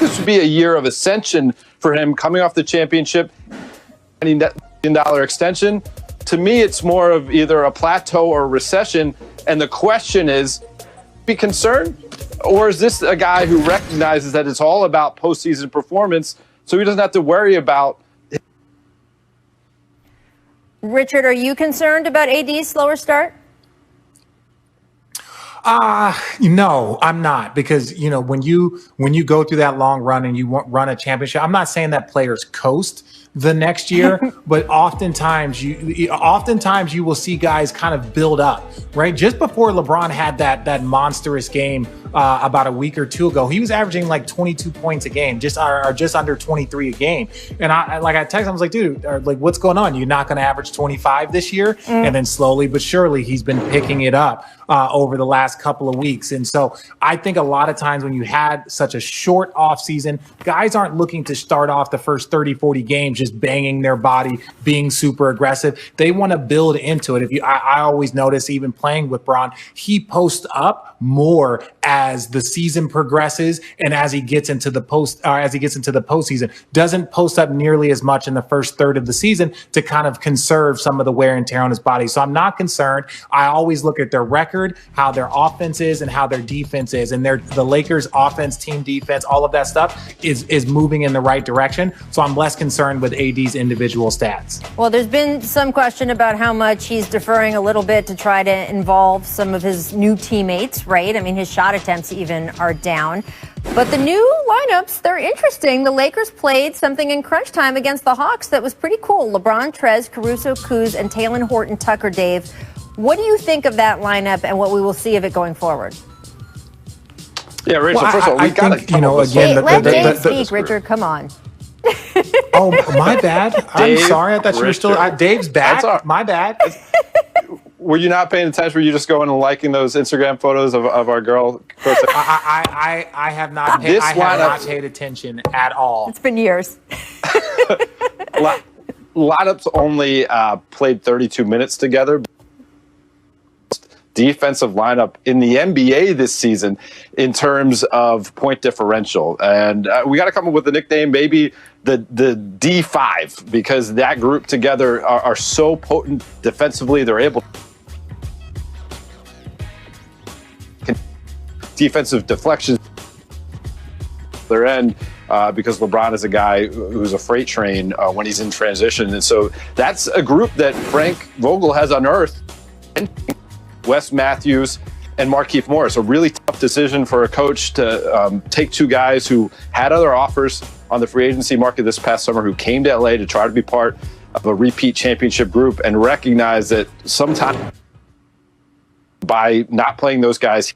this would be a year of ascension for him coming off the championship, and that $1 million extension. To me, it's more of either a plateau or a recession. And the question is, be concerned? Or is this a guy who recognizes that it's all about postseason performance, so he doesn't have to worry about? Richard, are you concerned about AD's slower start? No, I'm not, because, when you go through that long run and you run a championship, I'm not saying that players coast the next year, but oftentimes you will see guys kind of build up, right? Just before LeBron had that monstrous game about a week or two ago, he was averaging like 22 points a game, just under 23 a game. And I texted him, I was like, dude, what's going on? You're not going to average 25 this year? And then slowly but surely he's been picking it up over the last couple of weeks. And so I think a lot of times when you had such a short off season, guys aren't looking to start off the first 30, 40 games just banging their body, being super aggressive. They want to build into it. I always notice, even playing with Bron, he posts up more as the season progresses and as he gets into the postseason. Doesn't post up nearly as much in the first third of the season to kind of conserve some of the wear and tear on his body. So I'm not concerned. I always look at their record, how their offense is, and how their defense is. And the Lakers' offense, team defense, all of that stuff is moving in the right direction. So I'm less concerned with AD's individual stats. Well, there's been some question about how much he's deferring a little bit to try to involve some of his new teammates, right? I mean, his shot attempts even are down. But the new lineups, they're interesting. The Lakers played something in crunch time against the Hawks that was pretty cool. LeBron, Trez, Caruso, Kuz, and Talen Horton Tucker, Dave. What do you think of that lineup and what we will see of it going forward? Yeah, Rachel, first of all, we got to let Dave speak, Richard. Come on. Oh, my bad. I'm sorry. I thought you were still. Dave's back. My bad. Were you not paying attention? Were you just going and liking those Instagram photos of our girl? I have not paid attention at all. It's been years. Lineups only played 32 minutes together. Defensive lineup in the NBA this season in terms of point differential. And we got to come up with a nickname, maybe the D5, because that group together are so potent defensively. They're able to defensive deflections their end because LeBron is a guy who's a freight train when he's in transition. And so that's a group that Frank Vogel has unearthed. Wes Matthews and Markieff Morris. A really tough decision for a coach to take two guys who had other offers on the free agency market this past summer, who came to LA to try to be part of a repeat championship group, and recognize that sometimes by not playing those guys.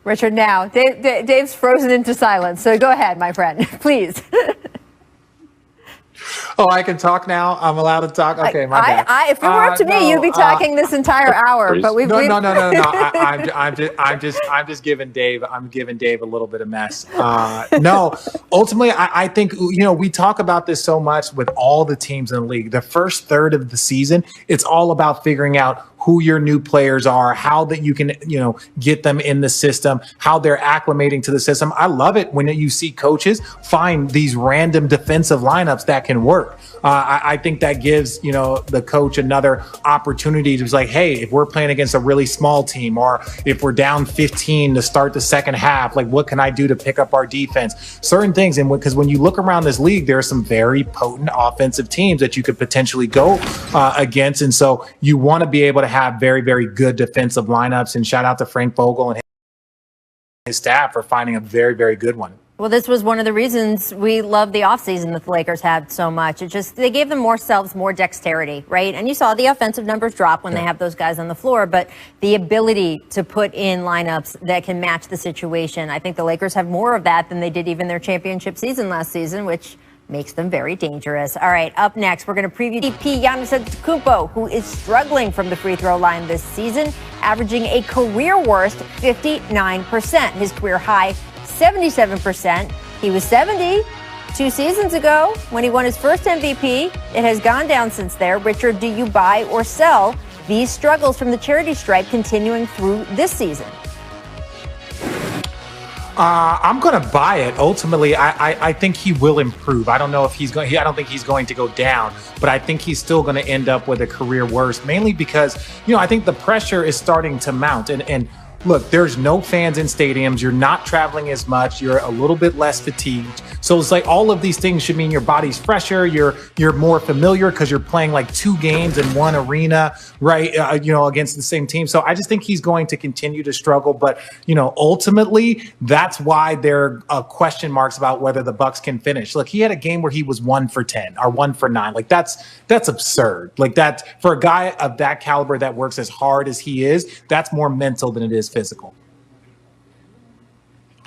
Richard, now, Dave's frozen into silence. So go ahead, my friend, please. Oh, I can talk now? I'm allowed to talk? Okay, my bad. If it were up to me, you'd be talking this entire hour. But No. I'm just giving Dave a little bit of mess. No, ultimately, I think, we talk about this so much with all the teams in the league. The first third of the season, it's all about figuring out who your new players are, how that you can, get them in the system, how they're acclimating to the system. I love it when you see coaches find these random defensive lineups that can work. I think that gives, the coach another opportunity to be like, hey, if we're playing against a really small team, or if we're down 15 to start the second half, like, what can I do to pick up our defense? Certain things. And because when you look around this league, there are some very potent offensive teams that you could potentially go against. And so you want to be able to have very, very good defensive lineups. And shout out to Frank Vogel and his staff for finding a very, very good one. Well, this was one of the reasons we love the offseason that the Lakers had so much. They gave them more dexterity, right? And you saw the offensive numbers drop when they have those guys on the floor, but the ability to put in lineups that can match the situation. I think the Lakers have more of that than they did even their championship season last season, which makes them very dangerous. All right, up next, we're going to preview MVP Giannis Antetokounmpo, who is struggling from the free throw line this season, averaging a career worst 59%. His career high, 77%. He was 70 2 seasons ago when he won his first MVP. It has gone down since there. Richard, do you buy or sell these struggles from the charity stripe continuing through this season? I'm going to buy it. Ultimately, I think he will improve. I don't know if he's going. I don't think he's going to go down, but I think he's still going to end up with a career worst. Mainly because I think the pressure is starting to mount. And look, there's no fans in stadiums. You're not traveling as much. You're a little bit less fatigued. So it's like all of these things should mean your body's fresher. You're more familiar because you're playing like 2 games in one arena, right? Against the same team. So I just think he's going to continue to struggle. But ultimately, that's why there are question marks about whether the Bucks can finish. Look, he had a game where he was 1 for 10 or 1 for 9. Like that's absurd. Like that for a guy of that caliber that works as hard as he is, that's more mental than it is physical.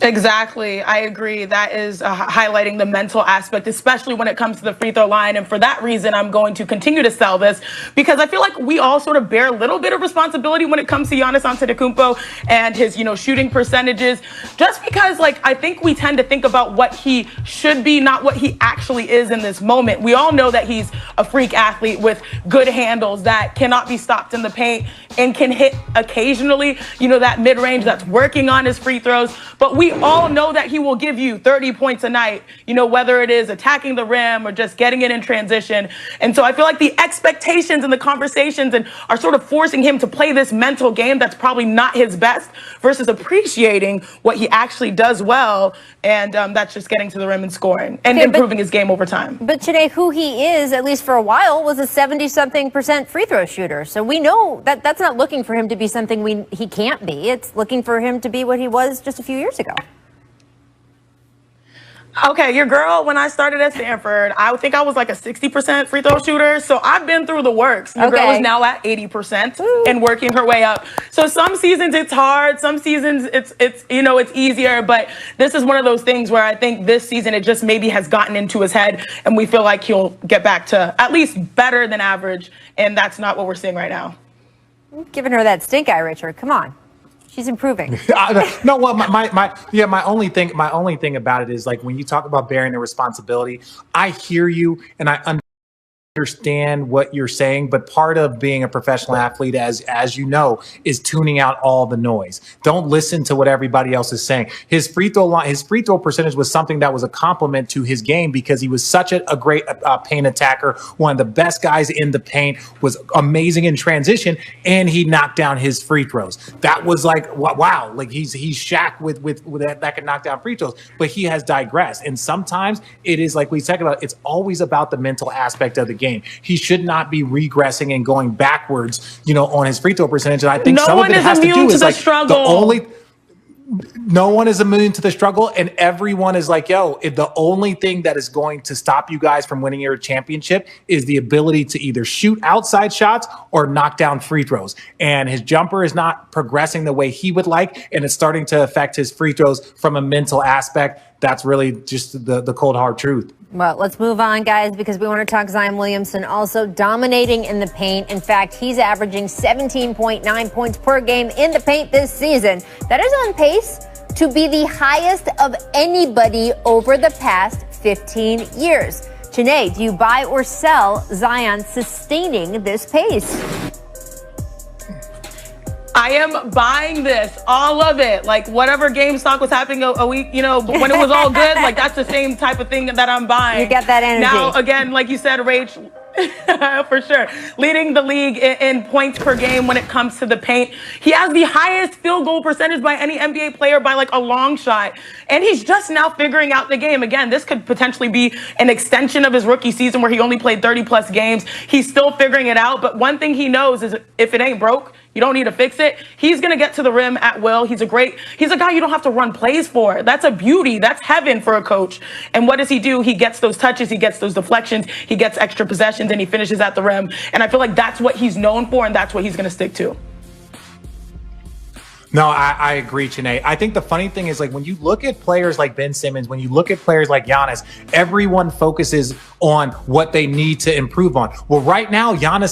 Exactly. I agree. That is highlighting the mental aspect, especially when it comes to the free throw line. And for that reason, I'm going to continue to sell this because I feel like we all sort of bear a little bit of responsibility when it comes to Giannis Antetokounmpo and his, shooting percentages, just because I think we tend to think about what he should be, not what he actually is in this moment. We all know that he's a freak athlete with good handles that cannot be stopped in the paint and can hit occasionally, that mid-range that's working on his free throws. But we all know that he will give you 30 points a night, whether it is attacking the rim or just getting it in transition. And so I feel like the expectations and the conversations are sort of forcing him to play this mental game that's probably not his best versus appreciating what he actually does well. And that's just getting to the rim and scoring and improving his game over time. But today, who he is, at least for a while, was a 70-something% free throw shooter. So we know that that's not looking for him to be something he can't be. It's looking for him to be what he was just a few years ago. Okay, your girl, when I started at Stanford, I think I was like a 60% free throw shooter. So I've been through the works. Your girl is now at 80% and working her way up. So some seasons it's hard. Some seasons it's easier. But this is one of those things where I think this season it just maybe has gotten into his head. And we feel like he'll get back to at least better than average. And that's not what we're seeing right now. Giving her that stink eye, Richard. Come on. She's improving. No, well, my only thing about it is when you talk about bearing the responsibility, I hear you and I understand what you're saying, but part of being a professional athlete, as you know, is tuning out all the noise. Don't listen to what everybody else is saying. His free throw percentage was something that was a compliment to his game because he was such a great paint attacker, one of the best guys in the paint, was amazing in transition, and he knocked down his free throws. That was wow, he's Shaq with that can knock down free throws, but he has digressed. And sometimes it is like we talked about, it's always about the mental aspect of the game. He should not be regressing and going backwards, on his free throw percentage. And I think some of it has to do with no one is immune to the struggle, and everyone is the only thing that is going to stop you guys from winning your championship is the ability to either shoot outside shots or knock down free throws. And his jumper is not progressing the way he would like, and it's starting to affect his free throws from a mental aspect. That's really just the cold hard truth. Well, let's move on, guys, because we want to talk Zion Williamson also dominating in the paint. In fact, he's averaging 17.9 points per game in the paint this season. That is on pace to be the highest of anybody over the past 15 years. Janae, do you buy or sell Zion sustaining this pace? I am buying this, all of it. Whatever GameStop was happening a week, when it was all good, that's the same type of thing that I'm buying. You get that energy. Now, again, like you said, Rach, for sure, leading the league in points per game when it comes to the paint. He has the highest field goal percentage by any NBA player by a long shot. And he's just now figuring out the game. Again, this could potentially be an extension of his rookie season where he only played 30 plus games. He's still figuring it out. But one thing he knows is if it ain't broke, you don't need to fix it. He's going to get to the rim at will. He's a guy you don't have to run plays for. That's a beauty. That's heaven for a coach. And what does he do? He gets those touches. He gets those deflections. He gets extra possessions, and he finishes at the rim. And I feel like that's what he's known for, and that's what he's going to stick to. No, I agree, Janae. I think the funny thing is when you look at players like Ben Simmons, when you look at players like Giannis, everyone focuses on what they need to improve on. Well, right now, Zion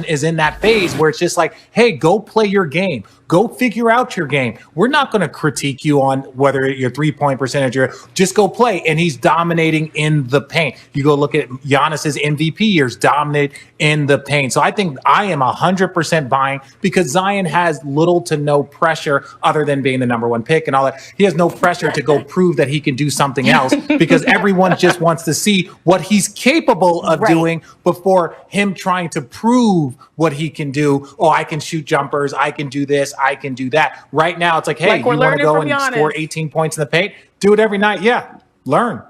is in that phase where it's just hey, go play your game. Go figure out your game. We're not going to critique you on whether your 3-point percentage or just go play. And he's dominating in the paint. You go look at Giannis's MVP years, dominate in the paint. So I think I am 100% buying because Zion has has little to no pressure other than being the number one pick and all that. He has no pressure to go prove that he can do something else because everyone just wants to see what he's capable of doing before him trying to prove what he can do. Oh, I can shoot jumpers. I can do this. I can do that. Right now, it's like, hey, you want to go and score 18 points in the paint? Do it every night. Yeah. Learn.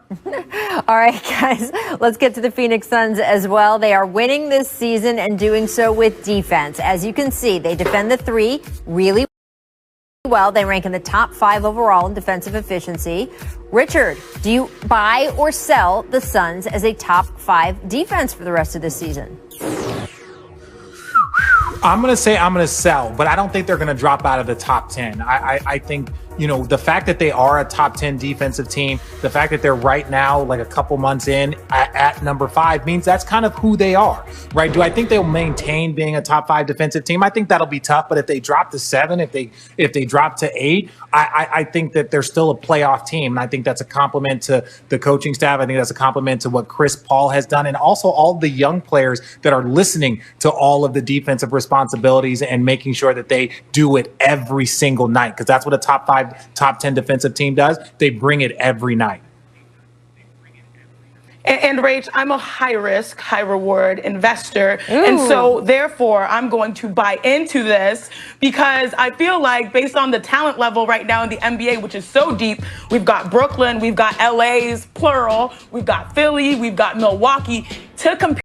All right, guys, let's get to the Phoenix Suns as well. They are winning this season and doing so with defense. As you can see, they defend the three really well. They rank in the top 5 overall in defensive efficiency. Richard, do you buy or sell the Suns as a top 5 defense for the rest of this season? I'm going to say I'm going to sell, but I don't think they're going to drop out of the top 10. I think, you know, the fact that they are a top 10 defensive team, the fact that they're right now, like a couple months in at number 5 means that's kind of who they are, right? Do I think they'll maintain being a top 5 defensive team? I think that'll be tough, but if they drop to 7, if they drop to 8, I think that they're still a playoff team. And I think that's a compliment to the coaching staff. I think that's a compliment to what Chris Paul has done and also all the young players that are listening to all of the defensive responsibilities and making sure that they do it every single night, because that's what a top 10 defensive team does. They bring it every night. And Rach, I'm a high risk, high reward investor. And so therefore I'm going to buy into this because I feel like based on the talent level right now in the NBA, which is so deep, we've got Brooklyn, we've got LA's plural, we've got Philly, we've got Milwaukee to compete.